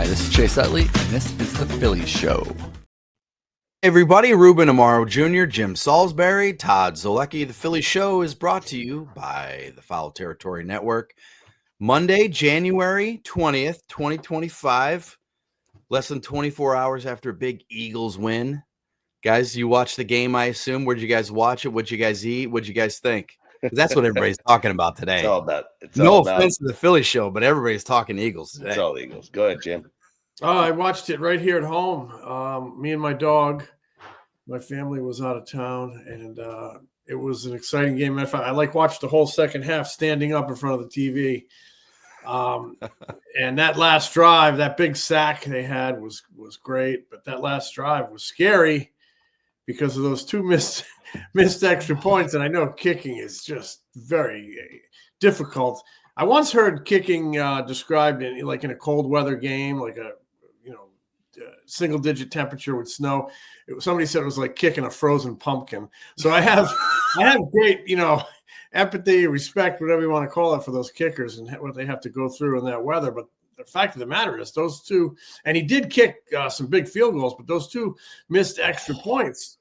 Hi, this is Chase Utley, and this is the Phillies Show. Everybody, Ruben Amaro Jr., Jim Salisbury, Todd Zolecki. The Phillies Show is brought to you by the Foul Territory Network. Monday, January 20th, 2025, less than 24 hours after a big Eagles win. Guys, you watched the game, I assume. Where'd you guys watch it? What'd you guys eat? What'd you guys think? That's what everybody's talking about today. No offense to the Phillies Show, but everybody's talking Eagles today. It's all Eagles. Go ahead, Jim. I watched it right here at home. Me and my dog, my family was out of town, and it was an exciting game. I watched the whole second half standing up in front of the TV. And that last drive, that big sack they had was great, but that last drive was scary because of those two missed extra points. And I know kicking is just very difficult. I once heard kicking described in a cold weather game, like a single digit temperature with snow. Somebody said it was like kicking a frozen pumpkin. So I have great empathy, respect, whatever you want to call it, for those kickers and what they have to go through in that weather. But the fact of the matter is those two, and he did kick some big field goals, but those two missed extra points,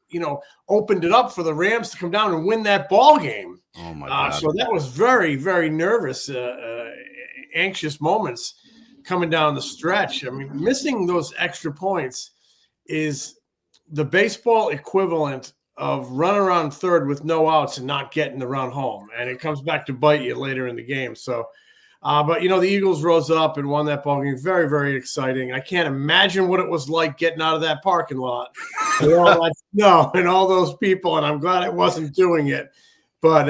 opened it up for the Rams to come down and win that ball game. Oh my God. So that was very, very nervous, anxious moments coming down the stretch. I mean, missing those extra points is the baseball equivalent of running around third with no outs and not getting the run home. And it comes back to bite you later in the game. So, but the Eagles rose up and won that ball game. Very, very exciting. I can't imagine what it was like getting out of that parking lot with all that snow and all those people. And I'm glad it wasn't doing it. But,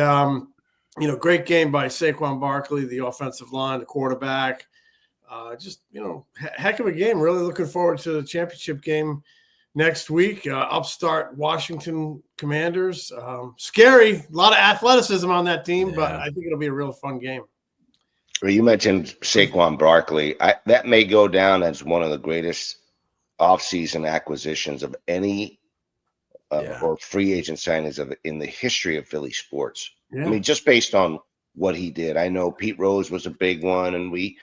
great game by Saquon Barkley, the offensive line, the quarterback. Heck of a game. Really looking forward to the championship game next week. Upstart Washington Commanders. Scary. A lot of athleticism on that team, but I think it'll be a real fun game. Well, you mentioned Saquon Barkley. That may go down as one of the greatest offseason acquisitions of any or free agent signings in the history of Philly sports. Yeah. I mean, just based on what he did. I know Pete Rose was a big one, and we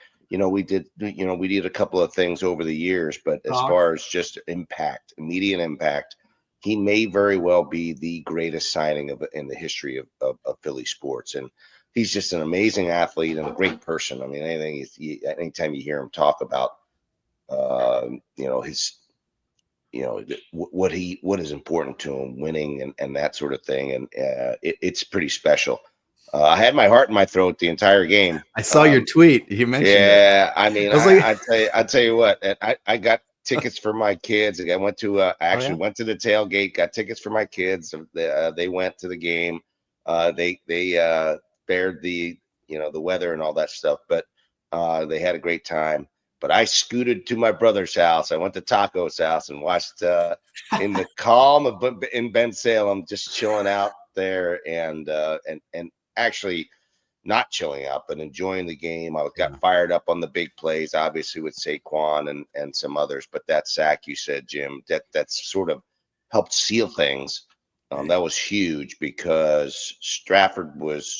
did a couple of things over the years, but as far as just immediate impact, he may very well be the greatest signing in the history of Philly sports. And he's just an amazing athlete and a great person. I mean, anytime you hear him talk about, his, what is important to him, winning and that sort of thing. And it's pretty special. I had my heart in my throat the entire game. I saw your tweet. You mentioned it. I mean, I'd tell you what, I got tickets for my kids. I went to went to the tailgate, got tickets for my kids. They went to the game. They spared the weather and all that stuff, but they had a great time. But I scooted to my brother's house. I went to Taco's house and watched in the calm in Ben Salem, just chilling out there and actually not chilling out, but enjoying the game. I got fired up on the big plays, obviously with Saquon and some others, but that sack you said, Jim, that's sort of helped seal things. That was huge because Stafford was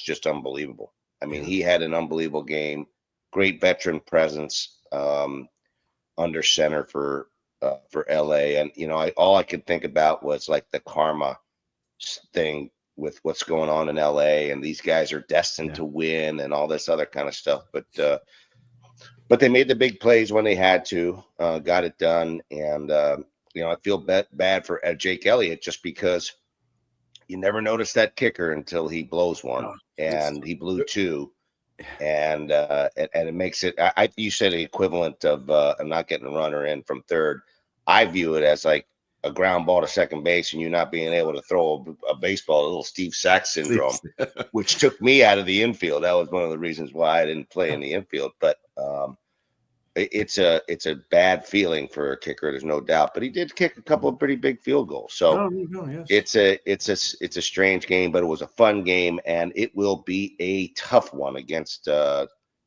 just unbelievable. I mean, he had an unbelievable game, great veteran presence under center for LA. And, all I could think about was like the karma thing with what's going on in LA, and these guys are destined to win and all this other kind of stuff. But they made the big plays when they had to, got it done. And, I feel bad for Jake Elliott just because you never notice that kicker until he blows one, and he blew two. And it makes it, you said the equivalent of not getting a runner in from third. I view it as like a ground ball to second base and you not being able to throw a baseball, a little Steve Sax syndrome, which took me out of the infield. That was one of the reasons why I didn't play in the infield. But it's a bad feeling for a kicker. There's no doubt. But he did kick a couple of pretty big field goals. So it's a strange game, but it was a fun game, and it will be a tough one against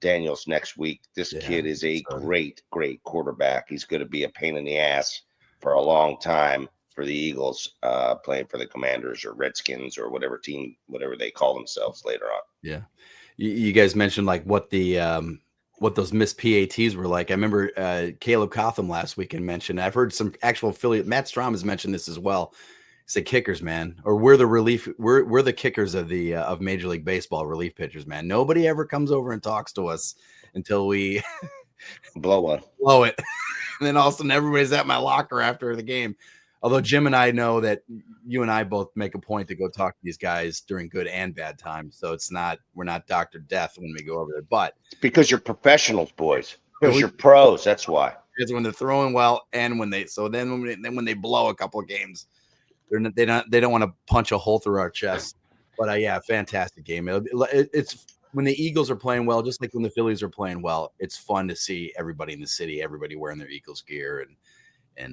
Daniels next week. This kid is a great quarterback. He's going to be a pain in the ass for a long time for the Eagles, playing for the Commanders or Redskins or whatever team, whatever they call themselves later on. Yeah. You guys mentioned like what the what those missed PATs were like. I remember Caleb Cotham last weekend mentioned. I've heard some actual Philly. Matt Strom has mentioned this as well. He said kickers, man, or we're the relief. We're the kickers of the of Major League Baseball, relief pitchers, man. Nobody ever comes over and talks to us until we blow it, and then all of a sudden everybody's at my locker after the game. Although Jim and I know that you and I both make a point to go talk to these guys during good and bad times. So we're not Dr. Death when we go over there. But it's because you're professionals, boys. Because you're pros. That's why. It's when they're throwing well and when they blow a couple of games, they don't want to punch a hole through our chest. But yeah, fantastic game. It's when the Eagles are playing well, just like when the Phillies are playing well. It's fun to see everybody in the city, everybody wearing their Eagles gear and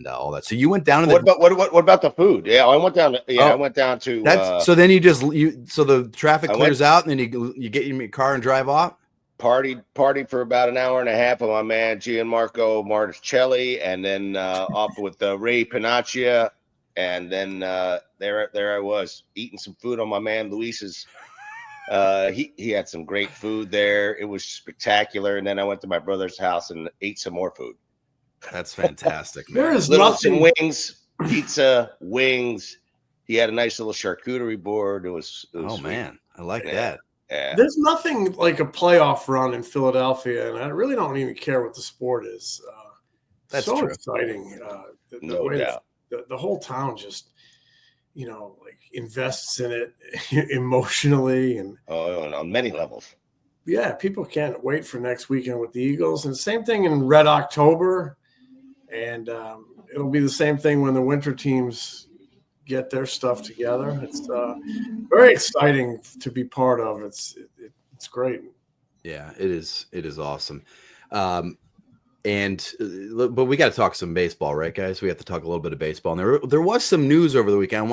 all that. So you went down to what about the food? Yeah, I went down to I went down to so then so the traffic clears out and then you get in your car and drive off? Partied for about an hour and a half with my man Gianmarco Marticelli, and then off with Ray Panaccia, and then there I was eating some food on my man Luis's. He had some great food there. It was spectacular. And then I went to my brother's house and ate some more food. That's fantastic, man. There is some wings, pizza, wings. He had a nice little charcuterie board. It was oh sweet. Man, I like that. Yeah. There's nothing like a playoff run in Philadelphia, and I really don't even care what the sport is. That's so true. Exciting. No doubt. The whole town just, like invests in it emotionally and on many levels. Yeah, people can't wait for next weekend with the Eagles, and the same thing in Red October, and it'll be the same thing when the winter teams get their stuff together. It's very exciting to be part of. It's great. Yeah, it is. It is awesome. But we got to talk some baseball, right, guys? We have to talk a little bit of baseball. And there was some news over the weekend.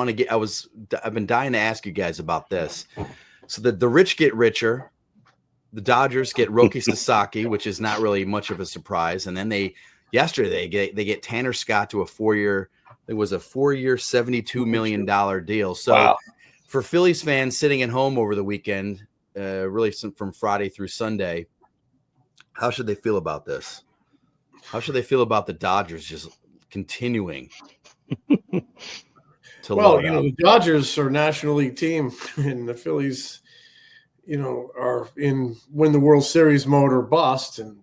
I've been dying to ask you guys about this. So the rich get richer. The Dodgers get Roki Sasaki, which is not really much of a surprise. And then yesterday they get Tanner Scott to a 4-year. It was a 4-year, $72 million deal. So wow. For Phillies fans sitting at home over the weekend, really from Friday through Sunday, how should they feel about this? How should they feel about the Dodgers just continuing to the Dodgers are a National League team, and the Phillies, are in win the World Series mode or bust, and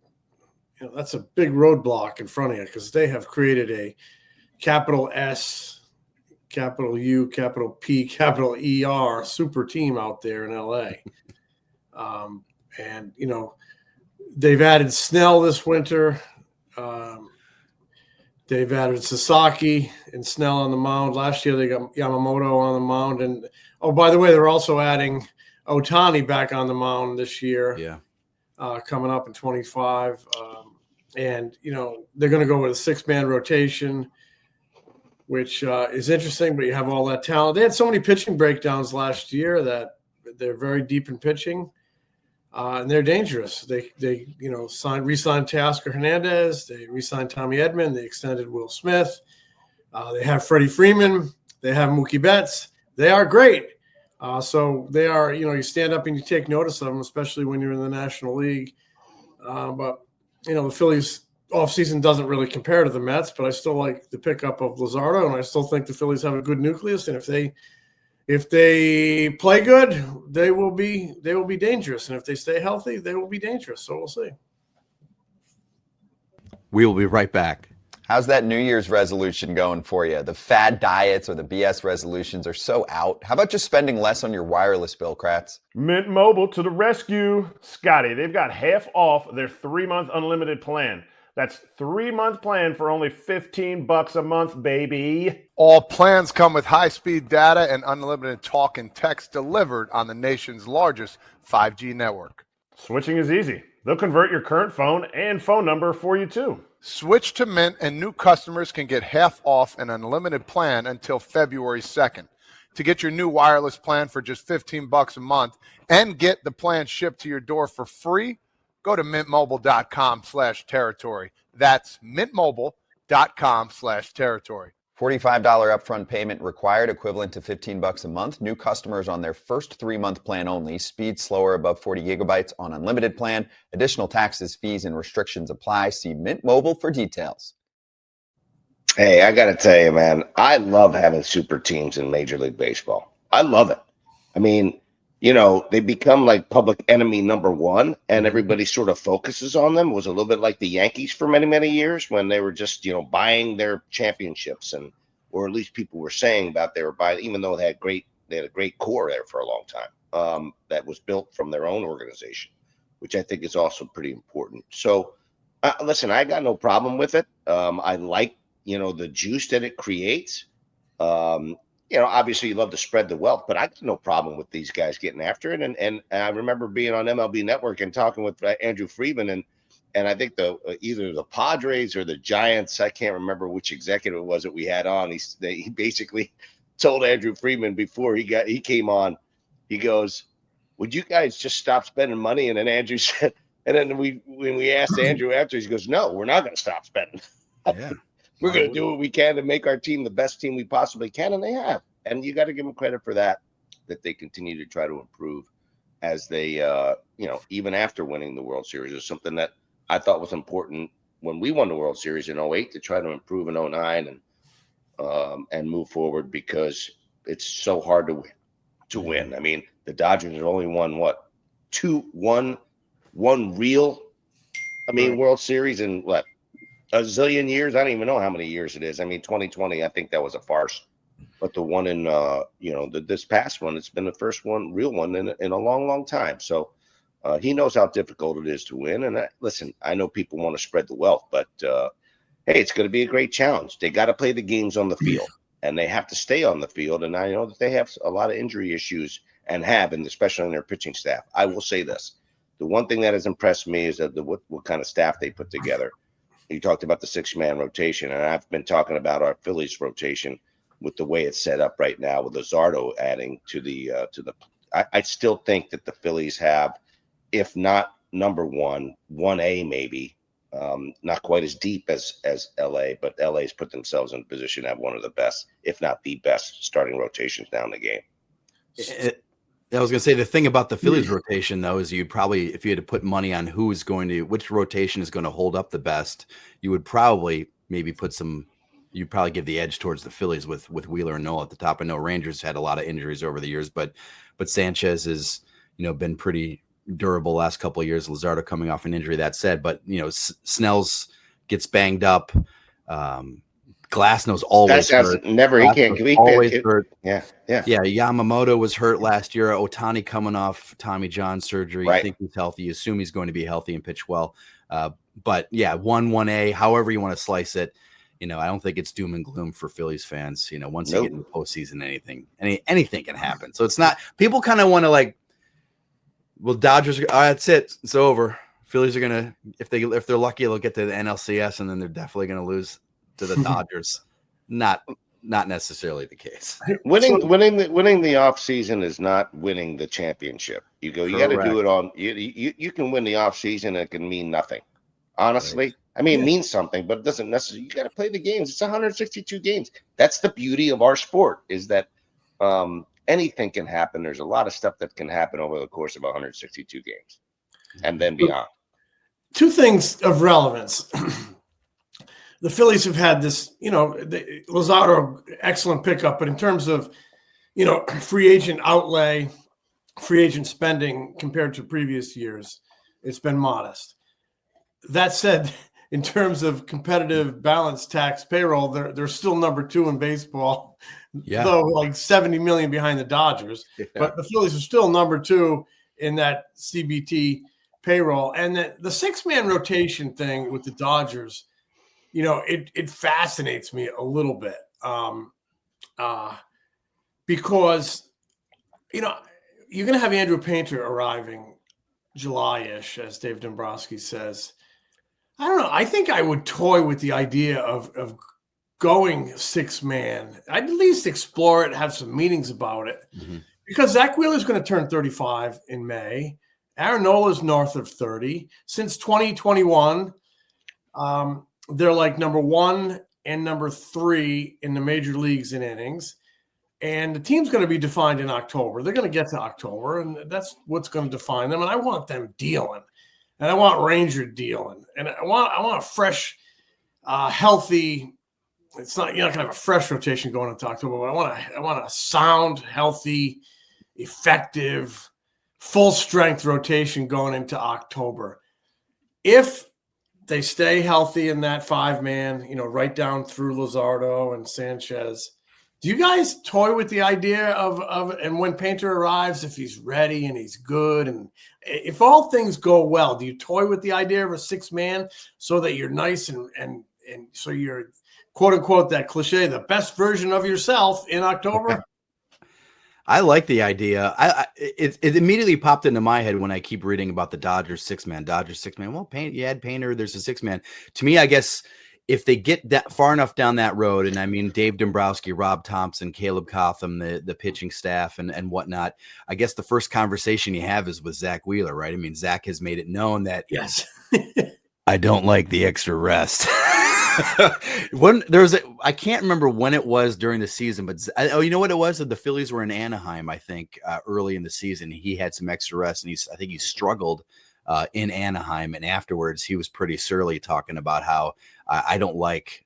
that's a big roadblock in front of you because they have created a capital S, capital U, capital P, capital ER super team out there in LA. And they've added Snell this winter. They've added Sasaki and Snell on the mound. Last year they got Yamamoto on the mound, and by the way, they're also adding Ohtani back on the mound this year. Yeah, coming up in 25, and they're going to go with a 6-man rotation, which is interesting. But you have all that talent. They had so many pitching breakdowns last year that they're very deep in pitching. And they're dangerous. They re-signed Teoscar Hernandez. They re-signed Tommy Edman. They extended Will Smith. They have Freddie Freeman. They have Mookie Betts. They are great. So they are, you stand up and you take notice of them, especially when you're in the National League. But the Phillies offseason doesn't really compare to the Mets, but I still like the pickup of Luzardo, and I still think the Phillies have a good nucleus. And if they play good, they will be dangerous. And if they stay healthy, they will be dangerous. So we'll see. We will be right back. How's that New Year's resolution going for you? The fad diets or the BS resolutions are so out. How about just spending less on your wireless bill, Kratz? Mint Mobile to the rescue. Scotty, they've got half off their 3-month unlimited plan. That's 3-month plan for only $15 a month, baby. All plans come with high-speed data and unlimited talk and text delivered on the nation's largest 5G network. Switching is easy. They'll convert your current phone and phone number for you, too. Switch to Mint, and new customers can get half off an unlimited plan until February 2nd. To get your new wireless plan for just $15 a month and get the plan shipped to your door for free, go to mintmobile.com/territory. That's mintmobile.com/territory. $45 upfront payment required, equivalent to $15 a month. New customers on their first 3-month plan only. Speed slower above 40 gigabytes on unlimited plan. Additional taxes, fees, and restrictions apply. See Mint Mobile for details. Hey, I got to tell you, man, I love having super teams in Major League Baseball. I love it. I mean, they become like public enemy number one, and everybody sort of focuses on them. It was a little bit like the Yankees for many, many years when they were just, buying their championships, or at least people were saying about they were buying, even though they had a great core there for a long time that was built from their own organization, which I think is also pretty important. So, listen, I got no problem with it. I like, the juice that it creates. Obviously you love to spread the wealth, but I got no problem with these guys getting after it. And I remember being on MLB Network and talking with Andrew Friedman, and I think either the Padres or the Giants, I can't remember which executive it was that we had on. He basically told Andrew Friedman before he came on, he goes, "Would you guys just stop spending money?" And then Andrew said, and then when we asked Andrew after, he goes, "No, we're not going to stop spending." Yeah. We're going to do what we can to make our team the best team we possibly can, and they have. And you got to give them credit for that they continue to try to improve as they, even after winning the World Series. Is something that I thought was important when we won the World Series in 2008 to try to improve in 2009 and move forward, because it's so hard to win. I mean, the Dodgers have only won one real, World Series in what? A zillion years. I don't even know how many years it is. I mean, 2020, I think that was a farce. But the one in, this past one, it's been the first real one in a long, long time. So he knows how difficult it is to win. And listen, I know people want to spread the wealth, but hey, it's going to be a great challenge. They got to play the games on the field, and they have to stay on the field. And I know that they have a lot of injury issues and especially in their pitching staff. I will say this. The one thing that has impressed me is that what kind of staff they put together. You talked about the 6-man rotation, and I've been talking about our Phillies rotation with the way it's set up right now, with Luzardo adding to the. I still think that the Phillies have, if not number 1A maybe, not quite as deep as LA, but LA's put themselves in a position to have one of the best, if not the best, starting rotations down the game. I was going to say, the thing about the Phillies rotation, though, is you'd probably, if you had to put money on which rotation is going to hold up the best, you would probably maybe you'd probably give the edge towards the Phillies with Wheeler and Nola at the top. I know Rangers had a lot of injuries over the years, but Sanchez has, been pretty durable last couple of years. Luzardo coming off an injury, that said, but, Snell's gets banged up. Glasnow's always hurt. Hurt. Yeah. Yamamoto was hurt last year. Ohtani coming off Tommy John surgery. Right. You think he's healthy. You assume he's going to be healthy and pitch well. But yeah, 1A, however you want to slice it. I don't think it's doom and gloom for Phillies fans. Once you get in the postseason, anything can happen. So it's not. People kind of want to Dodgers. That's it. It's over. Phillies are gonna, if they're lucky, they'll get to the NLCS, and then they're definitely gonna lose to the Dodgers. Not necessarily the case. Winning the offseason is not winning the championship. You got to do it on you can win the offseason, and it can mean nothing. Honestly. Right. I mean, it means something, but it doesn't necessarily. You got to play the games. It's 162 games. That's the beauty of our sport, is that anything can happen. There's a lot of stuff that can happen over the course of 162 games and then beyond. Two things of relevance. The Phillies have had this, Luzardo, excellent pickup, but in terms of, free agent outlay, free agent spending compared to previous years, it's been modest. That said, in terms of competitive balance tax payroll, they're still number 2 in baseball, though like 70 million behind the Dodgers. Yeah. But the Phillies are still number 2 in that CBT payroll. And the 6-man rotation thing with the Dodgers, it fascinates me a little bit because, you're going to have Andrew Painter arriving July-ish, as Dave Dombrowski says. I don't know. I think I would toy with the idea of going 6-man. I'd at least explore it, have some meetings about it, because Zach Wheeler's going to turn 35 in May. Aaron Nola's north of 30. Since 2021, they're like number 1 and number 3 in the major leagues in innings. And the team's going to be defined in October. They're going to get to October, and that's what's going to define them. And I want them dealing, and I want Ranger dealing, and I want a fresh, healthy. It's not, you're not going to have a fresh rotation going into October, but I want a sound, healthy, effective, full strength rotation going into October. If they stay healthy in that 5-man, right down through Luzardo and Sanchez. Do you guys toy with the idea of and when Painter arrives, if he's ready and he's good, and if all things go well, do you toy with the idea of a 6-man so that you're nice and so you're, quote unquote, that cliche, the best version of yourself in October? I like the idea. It immediately popped into my head when I keep reading about the Dodgers 6-man. Well, you had Painter, there's a 6-man. To me, I guess if they get that far enough down that road, and I mean Dave Dombrowski, Rob Thompson, Caleb Cotham, the pitching staff and whatnot, I guess the first conversation you have is with Zach Wheeler, right? I mean, Zach has made it known that yes, I don't like the extra rest. I can't remember when it was during the season, but you know what it was? The Phillies were in Anaheim, I think, early in the season. He had some extra rest, and I think he struggled in Anaheim, and afterwards he was pretty surly, talking about how I like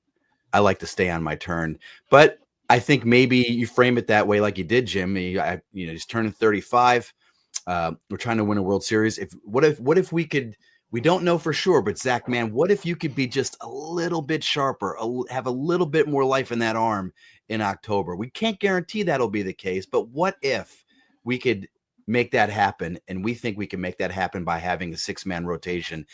to stay on my turn. But I think maybe you frame it that way, like you did, Jim. He's turning 35. We're trying to win a World Series. What if we could? We don't know for sure, but Zach, man, what if you could be just a little bit sharper, have a little bit more life in that arm in October? We can't guarantee that'll be the case, but what if we could make that happen? And we think we can make that happen by having a 6-man rotation.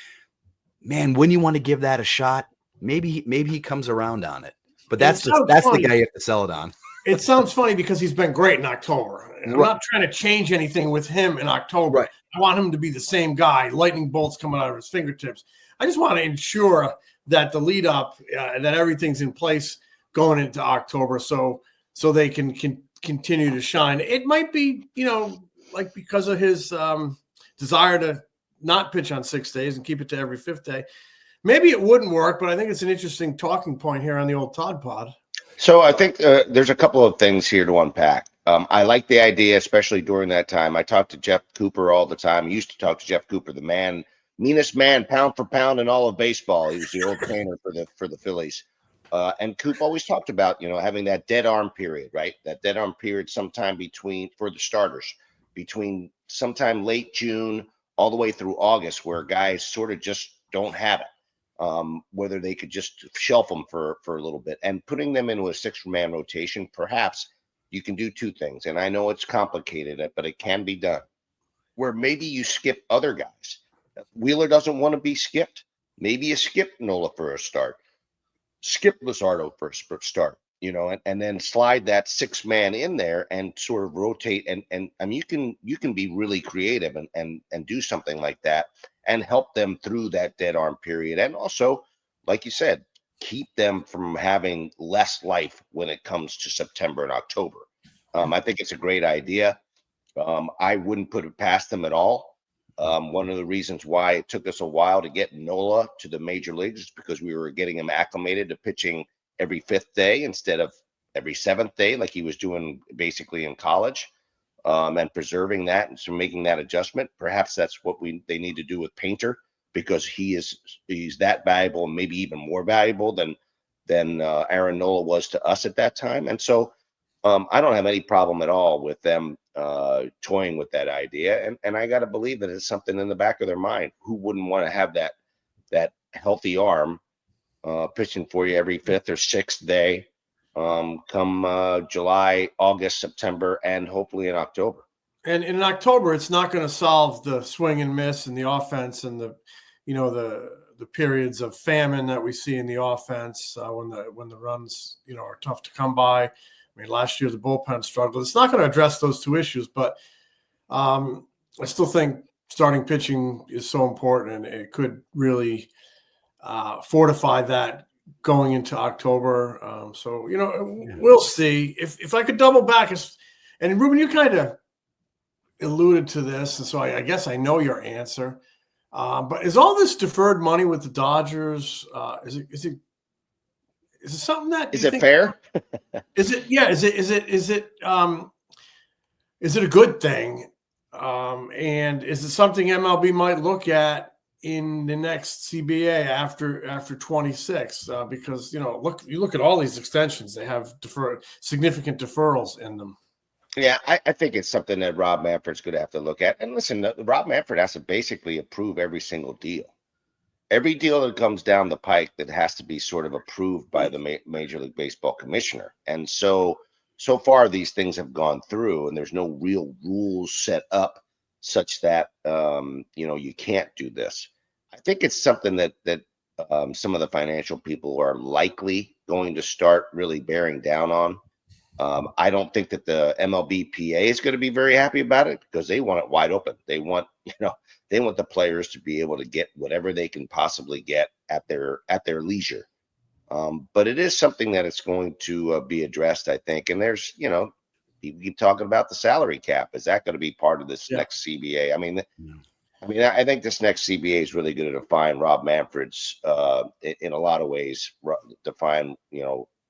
Man, wouldn't you want to give that a shot? Maybe he comes around on it, but that's the guy you have to sell it on. It sounds funny because he's been great in October. I'm not trying to change anything with him in October. Right. I want him to be the same guy, lightning bolts coming out of his fingertips. I just want to ensure that the lead up, that everything's in place going into October, so they can continue to shine. It might be, like because of his desire to not pitch on 6 days and keep it to every 5th day. Maybe it wouldn't work, but I think it's an interesting talking point here on the old Todd Pod. So I think there's a couple of things here to unpack. I like the idea, especially during that time. I talk to Jeff Cooper all the time. I used to talk to Jeff Cooper, the meanest man, pound for pound in all of baseball. He was the old trainer for the Phillies. And Coop always talked about, having that dead arm period, right? That dead arm period sometime for the starters, between sometime late June all the way through August, where guys sort of just don't have it. Whether they could just shelf them for a little bit, and putting them into a 6-man rotation, perhaps you can do 2 things. And I know it's complicated, but it can be done, where maybe you skip other guys. Wheeler doesn't want to be skipped. Maybe you skip Nola for a start, skip Luzardo for a start, and then slide that 6-man in there and sort of rotate. And I mean, you can be really creative and do something like that and help them through that dead arm period. And also, like you said, keep them from having less life when it comes to September and October. I think it's a great idea. I wouldn't put it past them at all. One of the reasons why it took us a while to get Nola to the major leagues is because we were getting him acclimated to pitching every 5th day instead of every 7th day, like he was doing basically in college, and preserving that and so making that adjustment. Perhaps that's what they need to do with Painter, because he's that valuable, and maybe even more valuable than Aaron Nola was to us at that time. And so I don't have any problem at all with them toying with that idea. And I got to believe that it's something in the back of their mind. Who wouldn't want to have that healthy arm pitching for you every 5th or 6th day come July, August, September, and hopefully in October. And in October, it's not going to solve the swing and miss in the offense and the periods of famine that we see in the offense when the runs are tough to come by. I mean, last year the bullpen struggled. It's not going to address those 2 issues, but I still think starting pitching is so important, and it could really fortify that going into October. We'll see. If I could double back, and Ruben, you kind of alluded to this, and so I guess I know your answer. But is all this deferred money with the Dodgers? Is it something that is it fair? Is it? Yeah. Is it a good thing? And is it something MLB might look at in the next CBA after 26? Because you look at all these extensions; they have significant deferrals in them. Yeah, I think it's something that Rob Manfred's going to have to look at. And listen, Rob Manfred has to basically approve every single deal. Every deal that comes down the pike that has to be sort of approved by the Major League Baseball commissioner. And so far these things have gone through, and there's no real rules set up such that you can't do this. I think it's something that some of the financial people are likely going to start really bearing down on. I don't think that the MLBPA is going to be very happy about it because they want it wide open. They want the players to be able to get whatever they can possibly get at their leisure. But it is something that it's going to be addressed, I think. And there's, people keep talking about the salary cap. Is that going to be part of this next CBA? I think this next CBA is really going to define Rob Manfred's, in a lot of ways, define,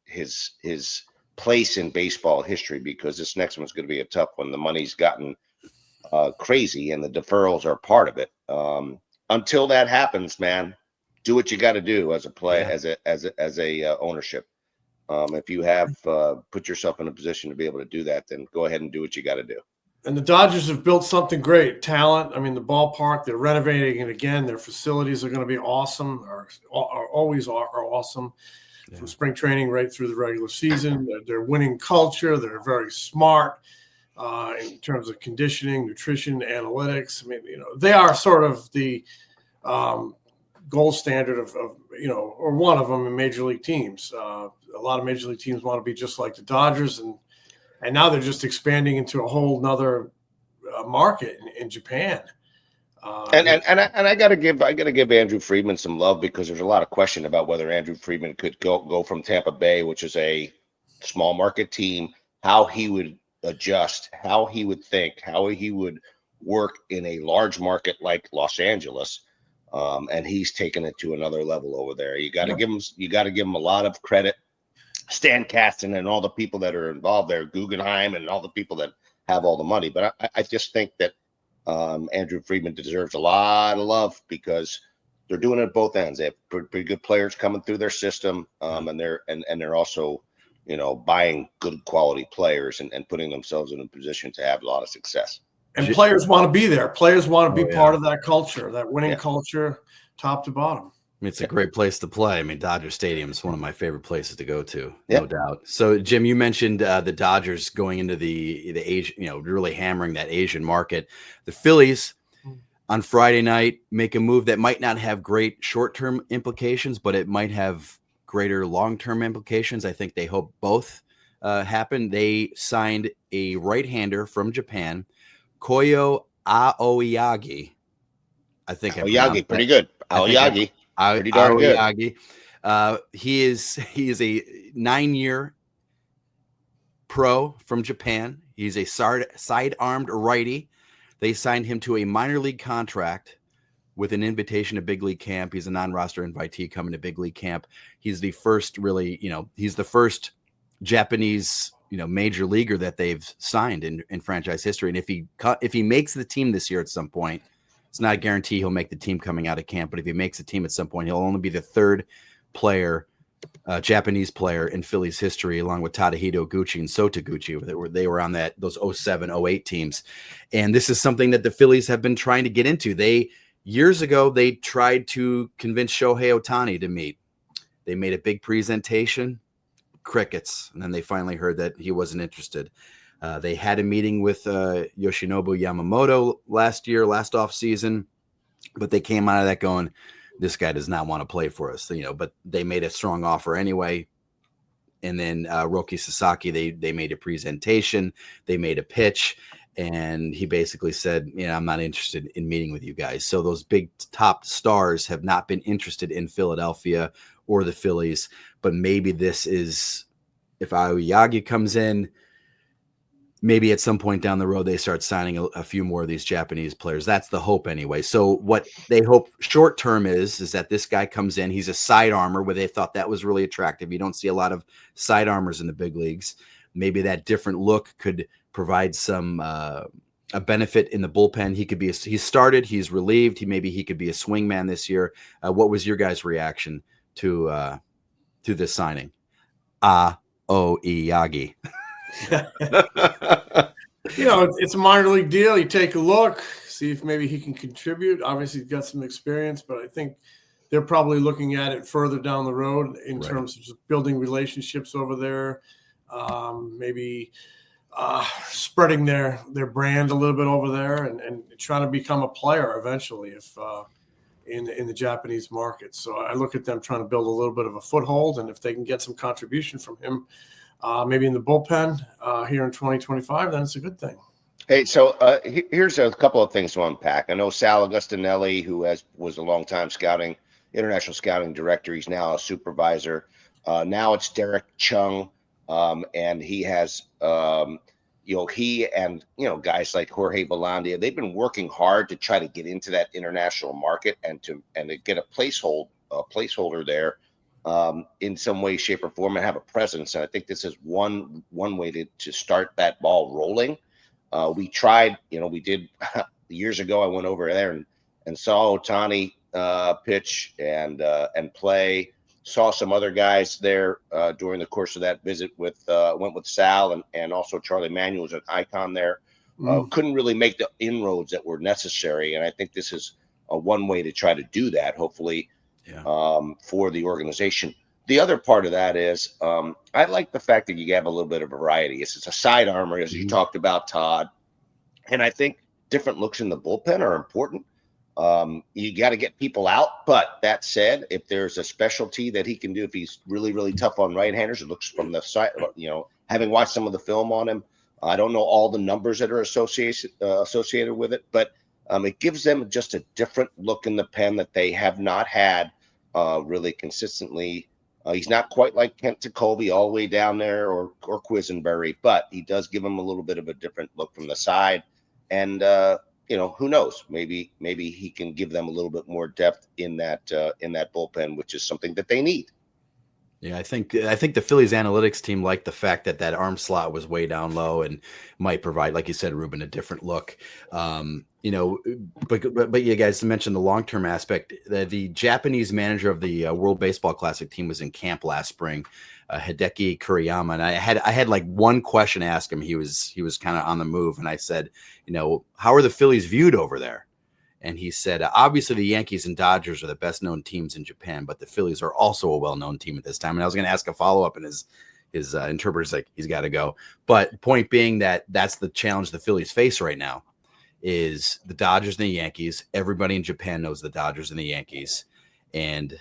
his place in baseball history, because this next one's going to be a tough one. The money's gotten crazy, and the deferrals are part of it. Until that happens, man, do what you got to do as a play, as a ownership. If you have put yourself in a position to be able to do that, then go ahead and do what you got to do. And the Dodgers have built something great. Talent. The ballpark, they're renovating it again. Their facilities are going to be awesome, or always are awesome. From spring training right through the regular season. They're winning culture. They're very smart in terms of conditioning, nutrition, analytics. They are sort of the gold standard of or one of them in major league teams. A lot of major league teams want to be just like the Dodgers, and now they're just expanding into a whole nother market in Japan. And I gotta give Andrew Friedman some love, because there's a lot of question about whether Andrew Friedman could go from Tampa Bay, which is a small market team, how he would adjust, how he would think, how he would work in a large market like Los Angeles. And he's taken it to another level over there. You got to give him a lot of credit. Stan Kasten and all the people that are involved there, Guggenheim and all the people that have all the money. But I just think that Andrew Friedman deserves a lot of love, because they're doing it at both ends. They have pretty good players coming through their system, and they're also, buying good quality players and putting themselves in a position to have a lot of success. And players want to be there. Players want to be part of that culture, that winning culture, top to bottom. It's a great place to play. Dodger Stadium is one of my favorite places to go to, no doubt. So, Jim, you mentioned the Dodgers going into the Asian, really hammering that Asian market. The Phillies on Friday night make a move that might not have great short-term implications, but it might have greater long-term implications. I think they hope both happen. They signed a right-hander from Japan, Koyo Aoyagi. I think Aoyagi, pretty good. Aoyagi. Pretty darn good. He is a 9-year pro from Japan. He's a side-armed righty. They signed him to a minor league contract with an invitation to big league camp. He's a non-roster invitee coming to big league camp. He's the first he's the first Japanese, major leaguer that they've signed in franchise history. And if he makes the team this year at some point, it's not a guarantee he'll make the team coming out of camp, but if he makes the team at some point, he'll only be the third player, Japanese player in Phillies history, along with Tadahito Gucci and Sota Gucci. They were on those 07, 08 teams. And this is something that the Phillies have been trying to get into. Years ago, they tried to convince Shohei Ohtani to meet. They made a big presentation, crickets, and then they finally heard that he wasn't interested. They had a meeting with Yoshinobu Yamamoto last offseason, but they came out of that going, this guy does not want to play for us, but they made a strong offer anyway. And then Roki Sasaki, they made a presentation, they made a pitch, and he basically said, I'm not interested in meeting with you guys. So those big top stars have not been interested in Philadelphia or the Phillies, but maybe this is, if Aoyagi comes in, maybe at some point down the road they start signing a few more of these Japanese players. That's the hope anyway. So what they hope short term is that this guy comes in. He's a side armor where they thought that was really attractive. You don't see a lot of side armors in the big leagues. Maybe that different look could provide some a benefit in the bullpen. He could be he's started, he's relieved. Maybe he could be a swingman this year. What was your guys' reaction to this signing? Aoyagi. It's a minor league deal. You take a look, see if maybe he can contribute. Obviously, he's got some experience, but I think they're probably looking at it further down the road in terms of just building relationships over there, maybe spreading their brand a little bit over there and trying to become a player eventually if in the Japanese market. So I look at them trying to build a little bit of a foothold, and if they can get some contribution from him, maybe in the bullpen here in 2025, then it's a good thing. Hey, so here's a couple of things to unpack. I know Sal Agustinelli, who was a longtime international scouting director. He's now a supervisor. Now it's Derek Chung, and he has, he and guys like Jorge Belandia. They've been working hard to try to get into that international market and to get a placeholder there. In some way, shape, or form, and have a presence. And I think this is one way to start that ball rolling. We tried, we did years ago. I went over there and saw Ohtani pitch and play. Saw some other guys there during the course of that visit. Went with Sal and also Charlie Manuel was an icon there. Couldn't really make the inroads that were necessary, and I think this is one way to try to do that. Hopefully. For the organization. The other part of that is I like the fact that you have a little bit of variety. It's a side armor, as you talked about, Todd. And I think different looks in the bullpen are important. You got to get people out. But that said, if there's a specialty that he can do, if he's really, really tough on right-handers, it looks from the side, having watched some of the film on him, I don't know all the numbers that are associated with it, but it gives them just a different look in the pen that they have not had really consistently. He's not quite like Kent Jacoby all the way down there or Quisenberry, but he does give him a little bit of a different look from the side. And, who knows? Maybe he can give them a little bit more depth in that bullpen, which is something that they need. Yeah, I think the Phillies analytics team liked the fact that arm slot was way down low and might provide, like you said, Ruben, a different look. But you guys mentioned the long-term aspect. The Japanese manager of the World Baseball Classic team was in camp last spring, Hideki Kuriyama, and I had like one question to ask him. He was kind of on the move, and I said, how are the Phillies viewed over there? And he said, obviously the Yankees and Dodgers are the best known teams in Japan, but the Phillies are also a well-known team at this time. And I was going to ask a follow-up, and his interpreter's like, he's got to go. But point being that's the challenge the Phillies face right now is the Dodgers and the Yankees. Everybody in Japan knows the Dodgers and the Yankees. And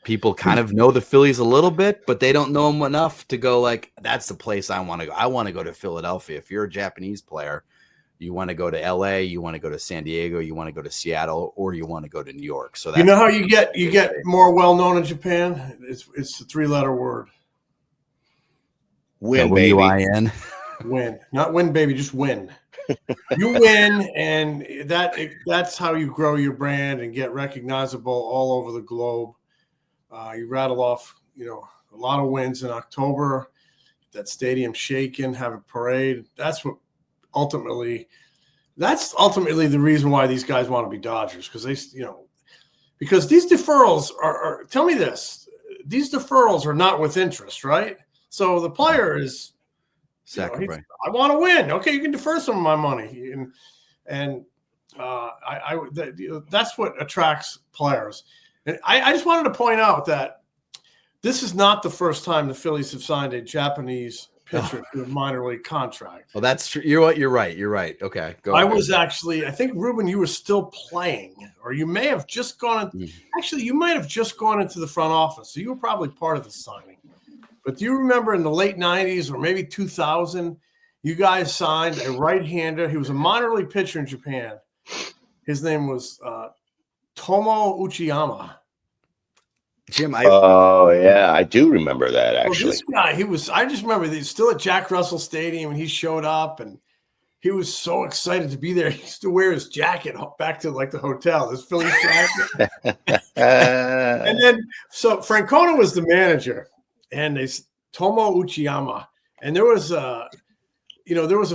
people kind of know the Phillies a little bit, but they don't know them enough to go like, that's the place I want to go. I want to go to Philadelphia. If you're a Japanese player, you want to go to LA, you want to go to San Diego, you want to go to Seattle, or you want to go to New York. So that's how you get more well known in Japan? It's a 3-letter word. Win, W-I-N. Win. Not win, baby, just win. You win, and that's how you grow your brand and get recognizable all over the globe. You rattle off, a lot of wins in October, that stadium shaking, have a parade. That's ultimately the reason why these guys want to be Dodgers, because because these deferrals are tell me this, these deferrals are not with interest, right? So the player is I want to win. Okay, you can defer some of my money, and that's what attracts players. And I just wanted to point out that this is not the first time the Phillies have signed a Japanese pitcher to a minor league contract. Well, that's true. You're right. Okay, go. I think, Ruben, you were still playing, or you may have just gone. Actually, you might have just gone into the front office, so you were probably part of the signing. But do you remember in the late 90s or maybe 2000, you guys signed a right-hander? He was a minor league pitcher in Japan. His name was Tomo Uchiyama. Jim, Oh yeah, I do remember that Well, actually. this guy, I just remember he's still at Jack Russell Stadium, and he showed up, and he was so excited to be there. He used to wear his jacket back to like the hotel, his Phillies jacket. And then, so Francona was the manager, and Tomo Uchiyama, and there was a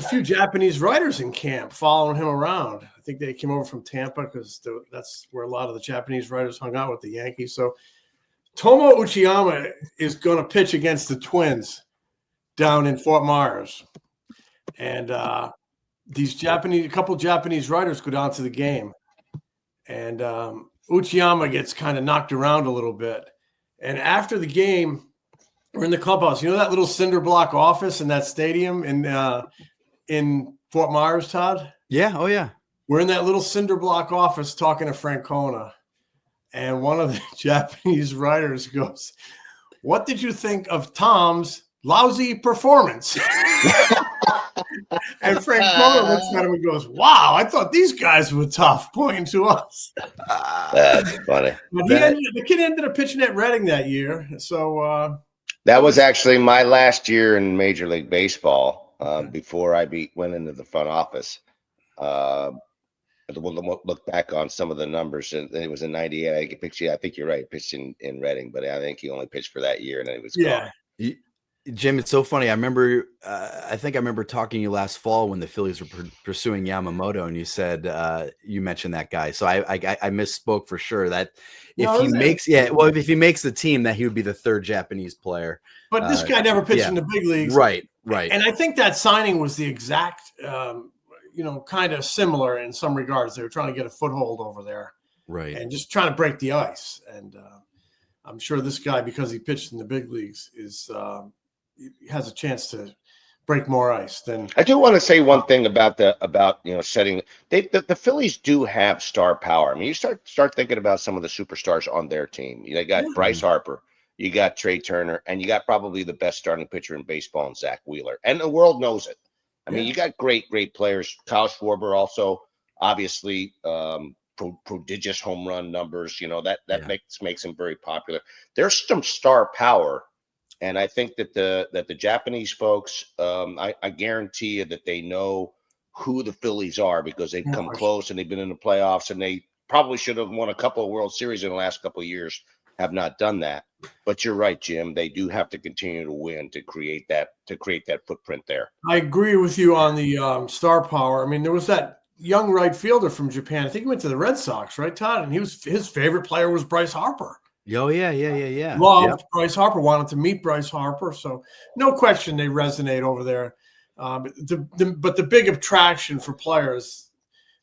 few Japanese writers in camp following him around. I think they came over from Tampa because that's where a lot of the Japanese writers hung out with the Yankees. So Tomo Uchiyama is going to pitch against the Twins down in Fort Myers, and a couple Japanese writers go down to the game, and Uchiyama gets kind of knocked around a little bit. And after the game, we're in the clubhouse. You know that little cinder block office in that stadium in Fort Myers, Todd? Yeah. Oh, yeah. We're in that little cinder block office talking to Francona. And one of the Japanese writers goes, "What did you think of Tom's lousy performance?" And Francona looks at him and goes, "Wow, I thought these guys were tough," pointing to us. That's funny. But the kid ended up pitching at Reading that year. So That was actually my last year in Major League Baseball before I went into the front office. We'll look back on some of the numbers. And it was in '98. I think you're right. Pitched in Reading, but I think he only pitched for that year, and then he was gone. Jim, it's so funny. I remember, I think I remember talking to you last fall when the Phillies were pursuing Yamamoto, and you said you mentioned that guy. So I misspoke for sure. That if he makes the team, that he would be the third Japanese player. But this guy never pitched in the big leagues, right? And I think that signing was the exact, kind of similar in some regards. They were trying to get a foothold over there, right, and just trying to break the ice. And I'm sure this guy, because he pitched in the big leagues, has a chance to break more ice. Than I do want to say one thing about setting. The Phillies do have star power. I mean, you start thinking about some of the superstars on their team. They got Bryce Harper, you got Trey Turner, and you got probably the best starting pitcher in baseball in Zach Wheeler, and the world knows it. I mean, you got great players. Kyle Schwarber also, obviously, prodigious home run numbers. That makes him very popular. There's some star power. And I think that the Japanese folks, I guarantee you that they know who the Phillies are because they've come close and they've been in the playoffs, and they probably should have won a couple of World Series in the last couple of years, have not done that. But you're right, Jim. They do have to continue to win to create that footprint there. I agree with you on the star power. I mean, there was that young right fielder from Japan. I think he went to the Red Sox, right, Todd? And his favorite player was Bryce Harper. Oh, yeah. Loved Bryce Harper, wanted to meet Bryce Harper. So no question they resonate over there. But the big attraction for players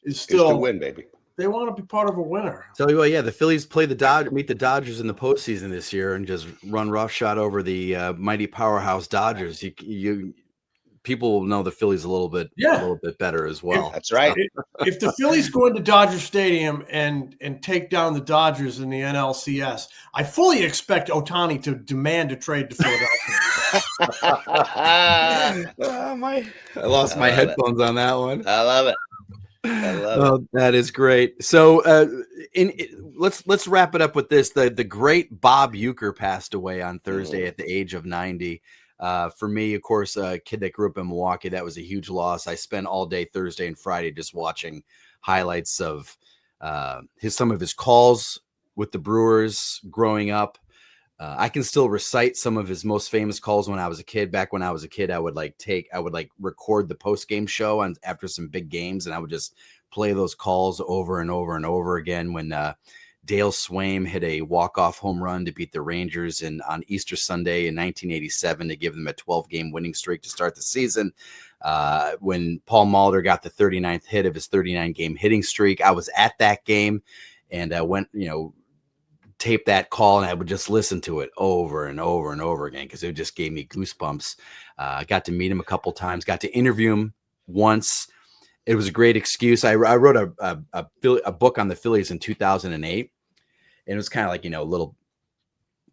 is still to win, baby. They want to be part of a winner. Tell you what, the Phillies meet the Dodgers in the postseason this year and just run roughshod over the mighty powerhouse Dodgers. People will know the Phillies a little bit better as well. That's right. If the Phillies go into Dodger Stadium and take down the Dodgers in the NLCS, I fully expect Ohtani to demand a trade to Philadelphia. I lost my headphones on that one. I love it. That is great. So let's wrap it up with this. The great Bob Uecker passed away on Thursday at the age of 90. For me, of course, a kid that grew up in Milwaukee, that was a huge loss. I spent all day Thursday and Friday just watching highlights of some of his calls with the Brewers growing up. I can still recite some of his most famous calls when I was a kid. Back when I was a kid, I would record the post-game show after some big games, and I would just play those calls over and over and over again. When Dale Swaim hit a walk-off home run to beat the Rangers on Easter Sunday in 1987 to give them a 12-game winning streak to start the season. When Paul Molitor got the 39th hit of his 39-game hitting streak, I was at that game, and I went, tape that call, and I would just listen to it over and over and over again because it just gave me goosebumps. I got to meet him a couple times, got to interview him once. It was a great excuse. I wrote a book on the Phillies in 2008, and it was kind of like, little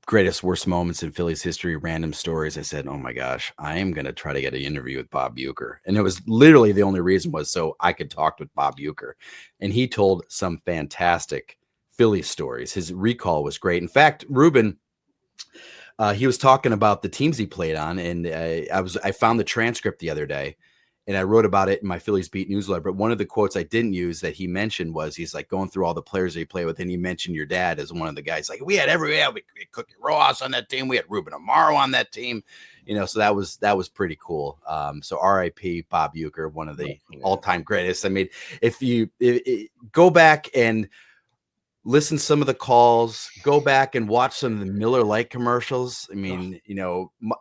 greatest, worst moments in Phillies history, random stories. I said, oh my gosh, I am going to try to get an interview with Bob Uecker. And it was literally the only reason was so I could talk with Bob Uecker. And he told some fantastic Philly stories. His recall was great. In fact, Ruben, he was talking about the teams he played on, and I found the transcript the other day, and I wrote about it in my Phillies Beat newsletter. But one of the quotes I didn't use that he mentioned was, he's like going through all the players that he played with, and he mentioned your dad as one of the guys. Like, we had we had Cookie Rojas on that team, we had Ruben Amaro on that team, so that was pretty cool. So R.I.P. Bob Uecker, one of the all-time greatest. I mean, if you go back and listen to some of the calls, go back and watch some of the Miller Lite commercials. I mean,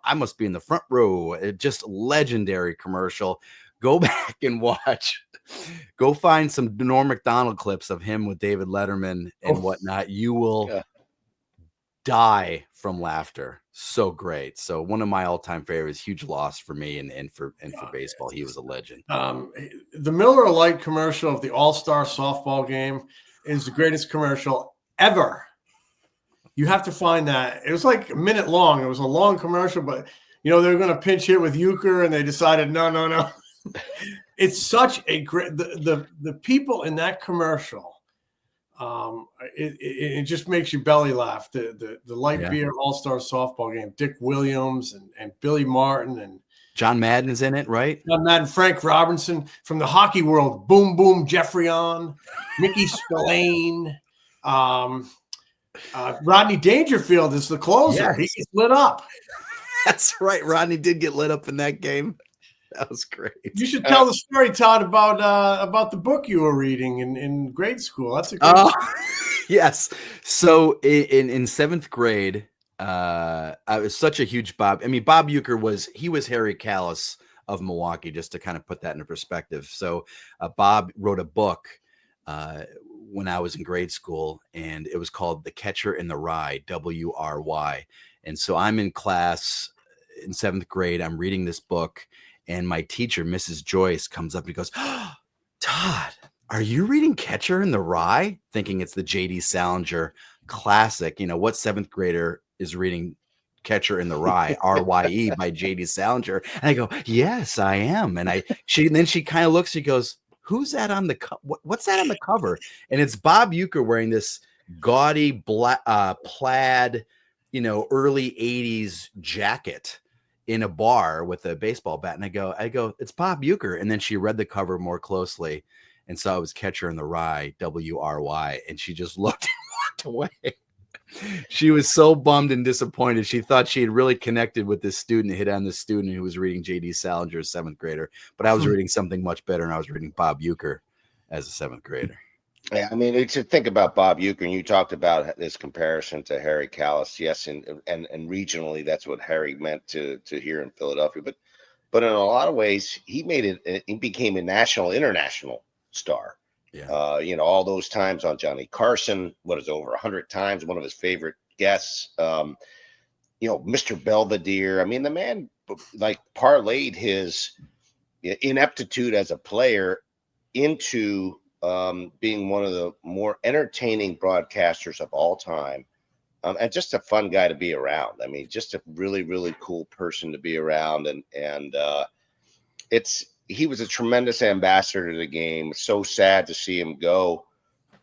I must be in the front row. Just legendary commercial. Go back and watch. Go find some Norm Macdonald clips of him with David Letterman and whatnot. You will die from laughter. So great. So one of my all-time favorites. Huge loss for me and for baseball. He was a legend. The Miller Lite commercial of the All-Star softball game is the greatest commercial ever. You have to find that. It was like a minute long. It was a long commercial, but they were going to pinch hit with Uecker, and they decided no. It's such a great. The people in that commercial, it just makes you belly laugh. The light beer All-Star softball game. Dick Williams and Billy Martin and John Madden's in it, right? John Madden, Frank Robinson from the hockey world. Boom Boom Jeffrey Mickey Spillane. Rodney Dangerfield is the closer. Yes. He gets lit up. That's right. Rodney did get lit up in that game. That was great. You should tell the story, Todd, about the book you were reading in grade school. That's a good yes. So in seventh grade, I was such a huge Bob. I mean, Bob Uecker was Harry Callis of Milwaukee, just to kind of put that into perspective. So Bob wrote a book when I was in grade school, and it was called The Catcher in the Rye, W-R-Y. And so I'm in class in seventh grade. I'm reading this book, and my teacher, Mrs. Joyce, comes up and goes, oh, Todd, are you reading Catcher in the Rye? Thinking it's the J.D. Salinger classic. What seventh grader is reading Catcher in the Rye, R-Y-E by J.D. Salinger? And I go, yes, I am. And then she kind of looks, she goes, who's that on the what's that on the cover? And it's Bob Uecker wearing this gaudy black plaid, early 80s jacket in a bar with a baseball bat. And I go, it's Bob Uecker. And then she read the cover more closely and saw it was Catcher in the Rye, W-R-Y. And she just looked and walked away. She was so bummed and disappointed. She thought she had really connected with this student, hit on this student who was reading J.D. Salinger's seventh grader. But I was reading something much better, and I was reading Bob Uecker as a seventh grader. Yeah, I mean, to think about Bob Uecker, and you talked about this comparison to Harry Callis. Yes, and regionally, that's what Harry meant to here in Philadelphia. But in a lot of ways, he became a international star. Yeah. All those times on Johnny Carson, over 100 times, one of his favorite guests. Mr. Belvedere. I mean, the man parlayed his ineptitude as a player into being one of the more entertaining broadcasters of all time, and just a fun guy to be around. I mean, just a really, really cool person to be around, and he was a tremendous ambassador to the game. So sad to see him go,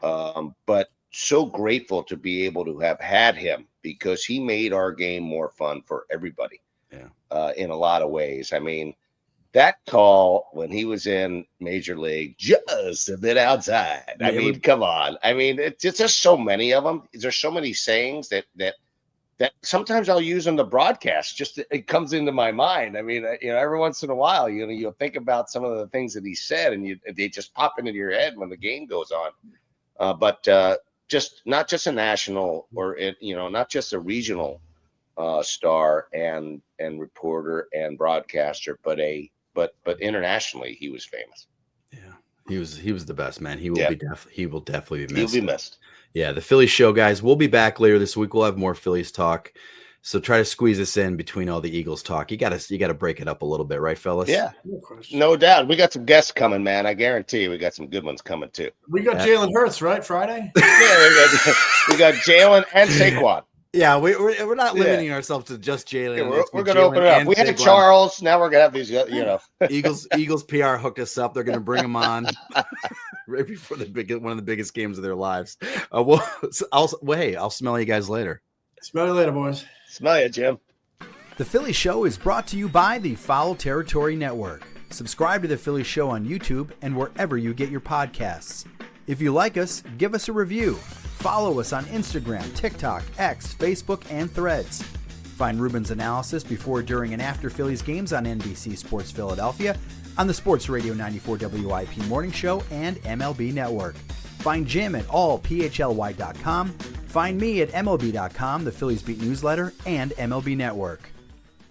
but so grateful to be able to have had him, because he made our game more fun for everybody. Yeah. In a lot of ways. I mean, that call when he was in Major League, just a bit outside. I mean, come on. I mean, it's just so many of them. There's so many sayings that sometimes I'll use on the broadcast. It comes into my mind. I mean, every once in a while, you'll think about some of the things that he said, and they just pop into your head when the game goes on. But just not just a national or not just a regional star and reporter and broadcaster, but internationally he was famous. Yeah, he was the best, man. He will definitely be missed. He'll be missed. Yeah, the Phillies show, guys. We'll be back later this week. We'll have more Phillies talk. So try to squeeze us in between all the Eagles talk. You gotta break it up a little bit, right, fellas? Yeah, no doubt. We got some guests coming, man. I guarantee you, we got some good ones coming too. We got Jalen Hurts, right? Friday. Yeah, we got Jalen and Saquon. Yeah, we're not limiting ourselves to just Jalen. Yeah, we're going to open it up. We had Charles. Now we're going to have these. Eagles PR hooked us up. They're going to bring him on. right before one of the biggest games of their lives. I'll smell you guys later. Smell you later, boys. Smell ya, Jim. The Philly Show is brought to you by the Foul Territory Network. Subscribe to The Philly Show on YouTube and wherever you get your podcasts. If you like us, give us a review. Follow us on Instagram, TikTok, X, Facebook, and Threads. Find Ruben's analysis before, during, and after Phillies games on NBC Sports Philadelphia, on the Sports Radio 94 WIP Morning Show, and MLB Network. Find Jim at allphly.com. Find me at MLB.com, the Phillies Beat newsletter, and MLB Network.